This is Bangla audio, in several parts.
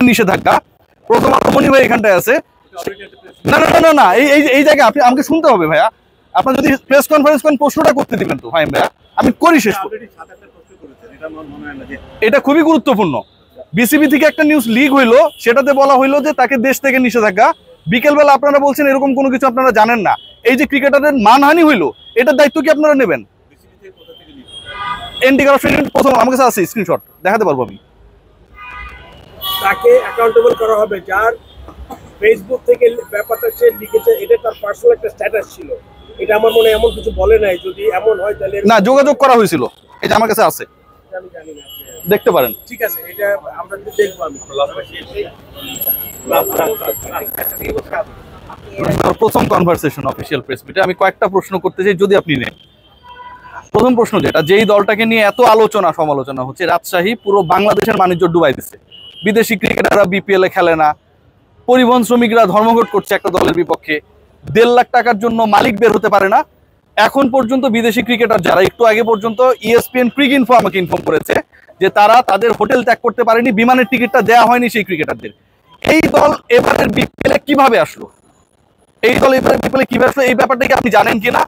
নিষেধাজ্ঞা। প্রথম আলো মনি ভাই এখানটায় আছে। না না না না, এই জায়গায় আপনি আমাকে শুনতে হবে ভাইয়া। আপনার যদি প্রেস কনফারেন্স করেন প্রশ্নটা করতে দিবেন তো ফাহিম ভাইয়া, আমি করি শেষ। এটা খুবই গুরুত্বপূর্ণ। বিসিবি থেকে একটা নিউজ লিক হইলো, সেটাতে বলা হইলো যে তাকে দেশ থেকে নিষেধাজ্ঞা। বিকেলবেলা আপনারা বলছেন এরকম কোনো কিছু আপনারা জানেন না। এই যে ক্রিকেটারদের মানহানি হইলো, এটার দায়িত্ব কি আপনারা নেবেন? এন্টি কারাপশন প্রথম আমার কাছে আছে, স্ক্রিনশট দেখাতে পারবো আমি। তাকে অ্যাকাউন্টেবল করা হবে, যার ফেসবুক থেকে ব্যাপারটা সে লিখেছে, এটা তার পার্সোনাল একটা স্ট্যাটাস ছিল। এটা আমার মনে এমন কিছু বলে নাই, যদি এমন হয় তাহলে না, যোগাযোগ করা হয়েছিল, এটা আমার কাছে আছে, আমি জানি না, দেখতে পারেন। ঠিক আছে, এটা আমরা দেখবো। আমি প্রথম কনভারসেশন অফিসিয়াল প্রেস মিটে আমি কয়েকটা প্রশ্ন করতে চাই, যদি আপনি নেন। প্রথম প্রশ্ন, যেটা যেই দলটাকে নিয়ে এত আলোচনা সমালোচনা হচ্ছে, রাজশাহী পুরো বাংলাদেশের বাণিজ্য ডুবাই দিচ্ছে। বিদেশি ক্রিকেটাররা বিপিএল এ খেলে না, পরিবহন শ্রমিকরা ধর্মঘট করছে একটা দলের বিপক্ষে, 1.5 লাখ টাকার জন্য মালিক বের হতে পারে না। এখন পর্যন্ত বিদেশি ক্রিকেটার যারা, একটু আগে পর্যন্ত ইএসপিএন ক্রিক ইনফো আমাকে ইনফর্ম করেছে যে তারা তাদের হোটেল ত্যাগ করতে পারেনি, বিমানের টিকিটটা দেওয়া হয়নি সেই ক্রিকেটারদের। এই দল এবারের বিপিএল এ কিভাবে আসলো? এই দল এবারের বিপিএল এ কিভাবে আসলো, এই ব্যাপারটা কি আপনি জানেন কিনা?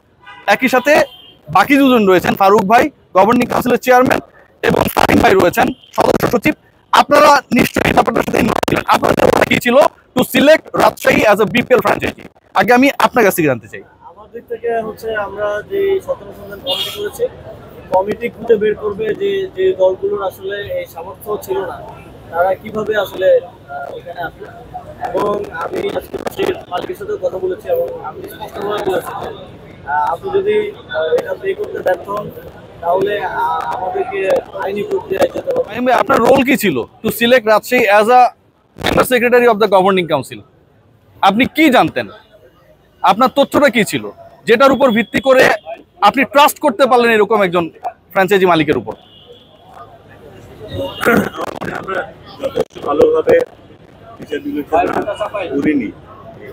একই সাথে বাকি দুজন রয়েছেন, ফারুক ভাই গভর্নিং কাউন্সিলের চেয়ারম্যান এবং ফাহিম ভাই রয়েছেন সদস্য সচিব। আপনারা নিশ্চয়ই ব্যাপারটার সাথে ইনভলভ ছিলেন। আপনাদের কি ছিল to select Rajshahi as a BPL franchise? আগে আমি আপনার কাছ থেকে জানতে চাই। আমাদের থেকে হচ্ছে আমরা যে সতেরো সন্ধান কমিটি করেছি, কমিটি খুঁজে বের করবে যে যে দলগুলোর আসলে এই সামর্থ্য ছিল না তারা কিভাবে আসলে এখানে আসবে। এবং আমি আজকে মালিকের সাথেও কথা বলেছি এবং আমি স্পষ্টভাবে বলেছি আপনি যদি এটা পে করতে ব্যর্থ হন তাহলে আমাদেরকে আইনি প্রক্রিয়ায় যেতে হবে। আপনার রোল কি ছিল to select Rajshahi as a member secretary of the governing council? আপনি কি জানতেন? আপনার তথ্যটা কি ছিল যেটার উপর ভিত্তি করে আপনি ট্রাস্ট করতে পারলেন এরকম একজন ফ্র্যাঞ্চাইজি মালিকের উপর? আমরা যথেষ্ট ভালোভাবে বিচার বিবেচনা করিনি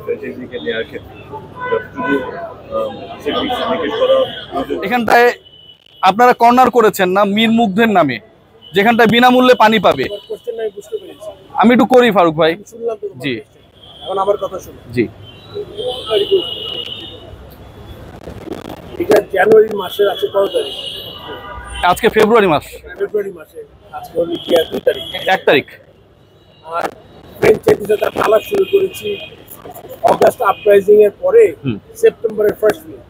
ফ্র্যাঞ্চাইজিকে নেওয়ার ক্ষেত্রে। এখানটায় আপনারা কর্নার করেছেন না মীর মুগ্ধের নামে, যেখানটায় বিনামূল্যে পানি পাবে। আমি একটু করি ফারুক ভাই। জি, এখন আমার কথা শুনুন। জি, এটা জানুয়ারি মাসের আছে কত তারিখ? আজকে ফেব্রুয়ারি মাস। ফেব্রুয়ারি মাসে আজকে হলো কি 2 তারিখ, 1 তারিখ। আর ফ্র্যাঞ্চাইজিতে তার আলাপ শুরু করেছি অগাস্ট আপরাইজিং এর পরে, সেপ্টেম্বরের ফার্স্ট উইক।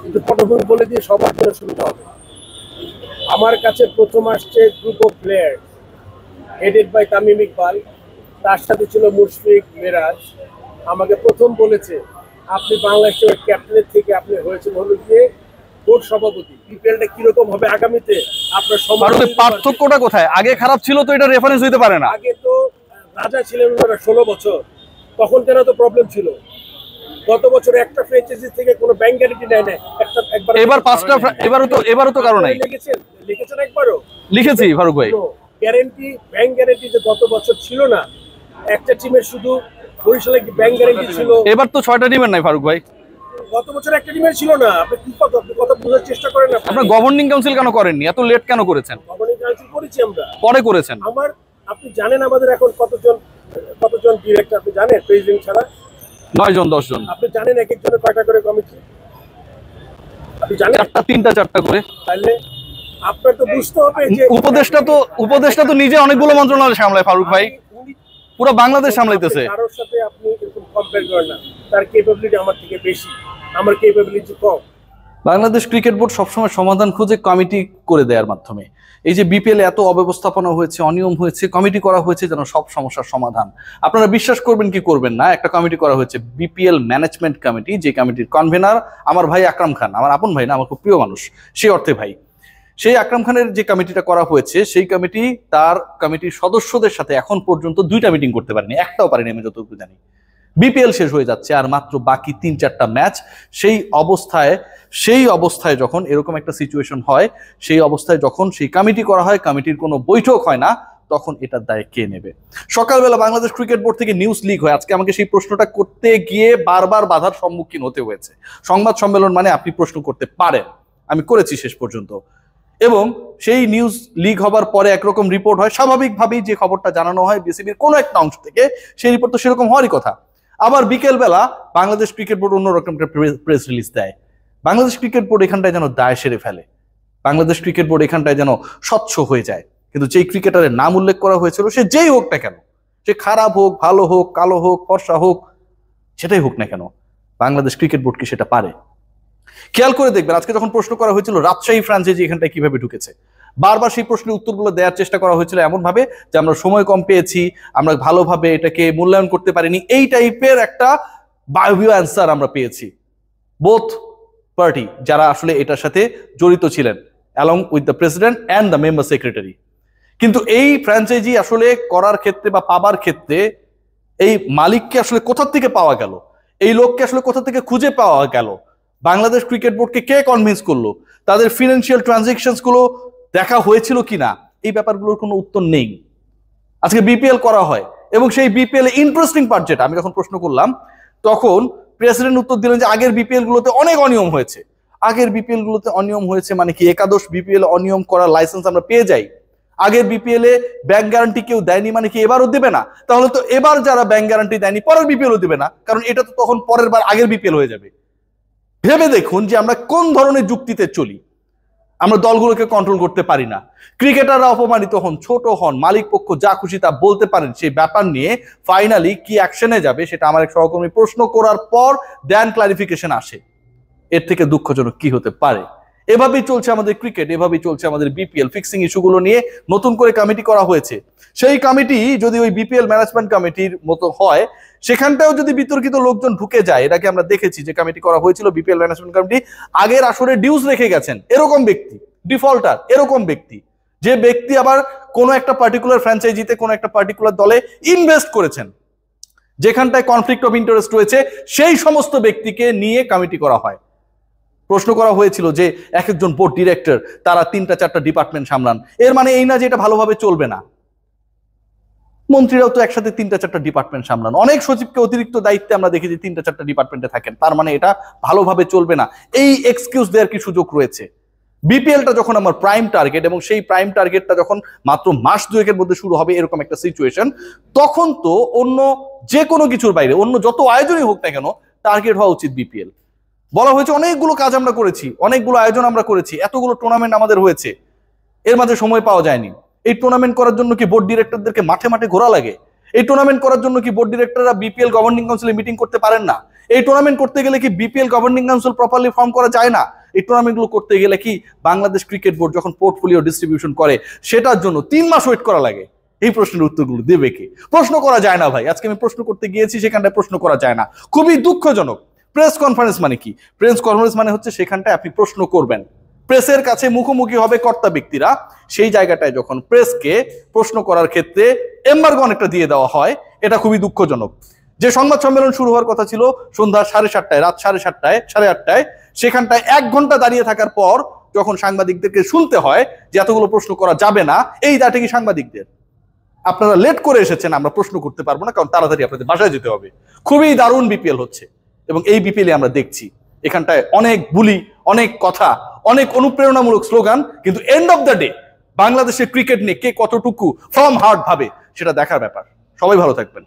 কিন্তু পটভূমি বলে দিয়ে সবার জন্য সুবিধা হবে। আমার কাছে প্রথম আসছে group of player headed by Tamim Iqbal, তার সাথে ছিল মুশফিক, মেরাজ। আমাকে প্রথম বলেছে আপনি বাংলাদেশের ক্যাপ্টেনের থেকে আপনি হয়েছেন হলো গিয়ে বোর্ড সভাপতি, বিপিএলটা কিরকম হবে আগামীতে আপনার পার্থক্যটা কোথায়? আগে খারাপ ছিল তো এটা রেফারেন্স হইতে পারে না। আগে তো রাজা ছিলেন ওনারা 16 বছর, তখন কেন তো প্রবলেম ছিল। গত বছর একটা ফ্র্যাঞ্চাইজি থেকে কোনো ব্যাংক গ্যারান্টি নেয় না, একবার এবার 5টা, এবারও তো কারণ নাই। লিখেছেন একবারও? লিখেছি ফারুক ভাই। গ্যারান্টি, ব্যাংক গ্যারান্টি যে গত বছর ছিল না, একটা টিমের শুধু বরিশালে ব্যাংক গ্যারান্টি ছিল। এবার তো 6টা টিমের নাই ফারুক ভাই। গত বছর একটা টিমের ছিল না। আপনি কি কথা বোঝার চেষ্টা করেন না। আপনারা গভর্নিং কাউন্সিল কেন করেননি? এত লেট কেন করেছেন? গভর্নিং কাউন্সিল করেছি আমরা, পরে করেছেন। আপনি জানেন আমাদের এখন কতজন ডিরেক্টর? আপনি জানেন প্রেসিডেন্ট ছাড়া 9 জন 10 জন। আপনি জানেন এক একজনের কয়টা করে কমিটি? আপনি জানেন? 3টা 4টা করে। তাহলে আপনার তো বুঝতে হবে যে উপদেষ্টা তো নিজে অনেকগুলো মন্ত্রণালয় সামলায় ফারুক ভাই, পুরো বাংলাদেশ সামলাইতেছে। কারোর সাথে আপনি এরকম কম্পেয়ার করেন না। তার ক্যাপাবিলিটি আমার থেকে বেশি, আমার ক্যাপাবিলিটি কম। বাংলাদেশ ক্রিকেট বোর্ড সবসময় সমাধান খুঁজে কমিটি করে দেওয়ার মাধ্যমে। এই যে বিপিএল এত অব্যবস্থাপনা হয়েছে, অনিয়ম হয়েছে, কমিটি করা হয়েছে যেন সব সমস্যার সমাধান। আপনারা বিশ্বাস করবেন কি করবেন না, একটা কমিটি করা হয়েছে বিপিএল ম্যানেজমেন্ট কমিটি, যে কমিটির কনভেনার আমার ভাই আকরাম খান। আমার আপন ভাই না, আমার খুব প্রিয় মানুষ, সেই অর্থে ভাই। সেই আকরাম খানের যে কমিটিটা করা হয়েছে, সেই কমিটি তার কমিটির সদস্যদের সাথে এখন পর্যন্ত 2টা মিটিং করতে পারেনি, একটাও পারেনি আমি যতটুকু জানি। বিপিএল শেষ হয়ে যাচ্ছে আর মাত্র বাকি 3-4টা ম্যাচ। সেই অবস্থায় যখন এরকম একটা সিচুয়েশন হয়, সেই অবস্থায় যখন সেই কমিটি করা হয়, কমিটির কোনো বৈঠক হয় না, তখন এটার দায় কে নেবে? সকালবেলা বাংলাদেশ ক্রিকেট বোর্ড থেকে নিউজ লিক হয়। আজকে আমাকে সেই প্রশ্নটা করতে গিয়ে বারবার বাধার সম্মুখীন হতে হয়েছে। সংবাদ সম্মেলন মানে আপনি প্রশ্ন করতে পারেন, আমি করেছি শেষ পর্যন্ত। এবং সেই নিউজ লিক হবার পরে একরকম রিপোর্ট হয়, স্বাভাবিকভাবেই যে খবরটা জানানো হয় বিসিবির কোনো একটা অংশ থেকে, সেই রিপোর্ট তো সেরকম হওয়ারই কথা। আবার বিকেলবেলা বাংলাদেশ ক্রিকেট বোর্ড অন্যরকম একটা প্রেস রিলিজ দেয়। বাংলাদেশ ক্রিকেট বোর্ড এখানটায় যেন দায় সেরে ফেলে, বাংলাদেশ ক্রিকেট বোর্ড এখানটায় যেন স্বচ্ছ হয়ে যায়। কিন্তু যেই ক্রিকেটারের নাম উল্লেখ করা হয়েছিল, সে যেই হোক না কেন, সে খারাপ হোক, ভালো হোক, কালো হোক, ফর্সা হোক, সেটাই হোক না কেন, বাংলাদেশ ক্রিকেট বোর্ড কি সেটা পারে? খেয়াল করে দেখবেন, আজকে যখন প্রশ্ন করা হয়েছিল রাজশাহী ফ্রাঞ্চাইজি এখানটায় কিভাবে ঢুকেছে, বারবার সেই প্রশ্নের উত্তরগুলো দেওয়ার চেষ্টা করা হয়েছিল এমন ভাবে যে আমরা সময় কম পেয়েছি, আমরা ভালোভাবে এটাকে মূল্যায়ন করতে পারিনি, এই টাইপের একটা বায়বীয় অ্যান্সার আমরা পেয়েছি বোথ পার্টি যারা আসলে এটার সাথে জড়িত ছিলেন, along with the president and the member secretary. কিন্তু এই ফ্র্যাঞ্চাইজি আসলে করার ক্ষেত্রে বা পাবার ক্ষেত্রে এই মালিককে আসলে কোথা থেকে পাওয়া গেল, এই লোককে আসলে কোথা থেকে খুঁজে পাওয়া গেল, বাংলাদেশ ক্রিকেট বোর্ডকে কে কনভিন্স করলো, তাদের ফিনান্সিয়াল ট্রানজেকশনস গুলো দেখা হয়েছিল কিনা, এই ব্যাপারগুলোর কোনো উত্তর নেই। আজকে বিপিএল করা হয় এবং সেই বিপিএল ইন্টারেস্টিং পার্ট যেটা, আমি যখন প্রশ্ন করলাম তখন প্রেসিডেন্ট উত্তর দিলেন যে আগের বিপিএল গুলোতে অনেক অনিয়ম হয়েছে। আগের বিপিএল গুলোতে অনিয়ম হয়েছে মানে কি? একাদশ বিপিএল অনিয়ম করার লাইসেন্স আমরা পেয়ে যাই। আগের বিপিএল এ ব্যাংক গ্যারান্টি কেউ দেয়নি মানে কি এবারও দেবে না? তাহলে তো এবার যারা ব্যাংক গ্যারান্টি দেয়নি পরের বিপিএলও দেবে না, কারণ এটা তো তখন পরের বার আগের বিপিএল হয়ে যাবে। ভেবে দেখুন যে আমরা কোন ধরনের যুক্তিতে চলি, আমরা দলগুলোকে কন্ট্রোল করতে পারি না। ক্রিকেটাররা অপমানিত হন, ছোট হন, মালিক পক্ষ যা খুশি তা বলতে পারেন, সেই ব্যাপার নিয়ে ফাইনালি কি অ্যাকশনে যাবে সেটা আমার এক সহকর্মী প্রশ্ন করার পর দেন ক্লারিফিকেশন আসে। এর থেকে দুঃখজনক কি হতে পারে? এভাবেই চলছে আমাদের ক্রিকেট, এভাবেই চলছে আমাদের বিপিএল। ফিক্সিং ইস্যুগুলো নিয়ে নতুন করে কমিটি করা হয়েছে, সেই কমিটি যদি ওই বিপিএল ম্যানেজমেন্ট কমিটির মতো হয়, সেখানটাও যদি বিতর্কিত লোকজন ঢুকে যায়, এটাকে আমরা দেখেছি যে কমিটি করা হয়েছিল বিপিএল ম্যানেজমেন্ট কমিটি, আগের আসরে ডিউস রেখে গেছেন এরকম ব্যক্তি, ডিফল্টার এরকম ব্যক্তি, যে ব্যক্তি আবার কোনো একটা পার্টিকুলার ফ্র্যাঞ্চাইজিতে কোনো একটা পার্টিকুলার দলে ইনভেস্ট করেছেন, যেখানটায় কনফ্লিক্ট অফ ইন্টারেস্ট রয়েছে, সেই সমস্ত ব্যক্তিকে নিয়ে কমিটি করা হয়। প্রশ্ন করা হয়েছিল যে এক একজন বোর্ড ডিরেক্টর তারা 3-4টা ডিপার্টমেন্ট সামলান, এর মানে এই না যে এটা ভালোভাবে চলবে না। মন্ত্রীরাও তো একসাথে 3-4টা ডিপার্টমেন্ট সামলান, অনেক সচিবকে অতিরিক্ত দায়িত্বে আমরা দেখি যে 3-4টা ডিপার্টমেন্টে থাকেন, তার মানে এটা ভালোভাবে চলবে না। এই এক্সকিউজ দেওয়ার কি সুযোগ রয়েছে? বিপিএলটা যখন আমার প্রাইম টার্গেট এবং সেই প্রাইম টার্গেটটা যখন মাত্র মাস 2-এর মধ্যে শুরু হবে এরকম একটা সিচুয়েশন, তখন তো অন্য যে কোনো কিছুর বাইরে অন্য যত আয়োজনই হোক না কেন টার্গেট হওয়া উচিত বিপিএল। বলা হয়েছে অনেকগুলো কাজ আমরা করেছি, অনেকগুলো আয়োজন আমরা করেছি, এতগুলো টুর্নামেন্ট আমাদের হয়েছে, এর মাঝে সময় পাওয়া যায়নি। এই টুর্নামেন্ট করার জন্য কি বোর্ড ডিরেক্টরদেরকে মাঠে মাঠে ঘোরা লাগে? এই টুর্নামেন্ট করার জন্য কি বোর্ড ডিরেক্টররা বিপিএল গভর্নিং কাউন্সিলে মিটিং করতে পারেন না? এই টুর্নামেন্ট করতে গেলে কি BPL governing council properly form করা যায় না? এই টুর্নামেন্টগুলো করতে গেলে কি বাংলাদেশ ক্রিকেট বোর্ড যখন পোর্টফোলিও ডিস্ট্রিবিউশন করে সেটার জন্য 3 মাস ওয়েট করা লাগে? এই প্রশ্নের উত্তরগুলো দেবে কে? প্রশ্ন করা যায় না ভাই। আজকে আমি প্রশ্ন করতে গিয়েছি, সেখানটায় প্রশ্ন করা যায় না, খুবই দুঃখজনক। প্রেস কনফারেন্স মানে কি? প্রেস কনফারেন্স মানে হচ্ছে সেখানটায় আপনি প্রশ্ন করবেন, প্রেসের কাছে মুখোমুখি হবে কর্তা ব্যক্তিরা, সেই জায়গাটায় যখন প্রেসকে প্রশ্ন করার ক্ষেত্রে এম্বার্গো অনেকটা দিয়ে দেওয়া হয়, এটা খুবই দুঃখজনক। যে সংবাদ সম্মেলন শুরু হওয়ার কথা ছিল সন্ধ্যা 7:30টায়, রাত 7:30টায়, 8:30টায়, সেখানটায় 1 ঘন্টা দাঁড়িয়ে থাকার পর যখন সাংবাদিকদেরকে শুনতে হয় যে এতগুলো প্রশ্ন করা যাবে না, এই দায়টা কি সাংবাদিকদের? আপনারা লেট করে এসেছেন, আমরা প্রশ্ন করতে পারবো না, কারণ তাড়াতাড়ি আপনাদের বাসায় যেতে হবে। খুবই দারুণ বিপিএল হচ্ছে এবং এই বিপিএল আমরা দেখছি এখানটায় অনেক বুলি, অনেক কথা, অনেক অনুপ্রেরণামূলক স্লোগান, কিন্তু এন্ড অফ দ্য ডে বাংলাদেশের ক্রিকেট নিয়ে কে কতটুকু ফ্রম হার্ট ভাবে সেটা দেখার ব্যাপার। সবাই ভালো থাকবেন।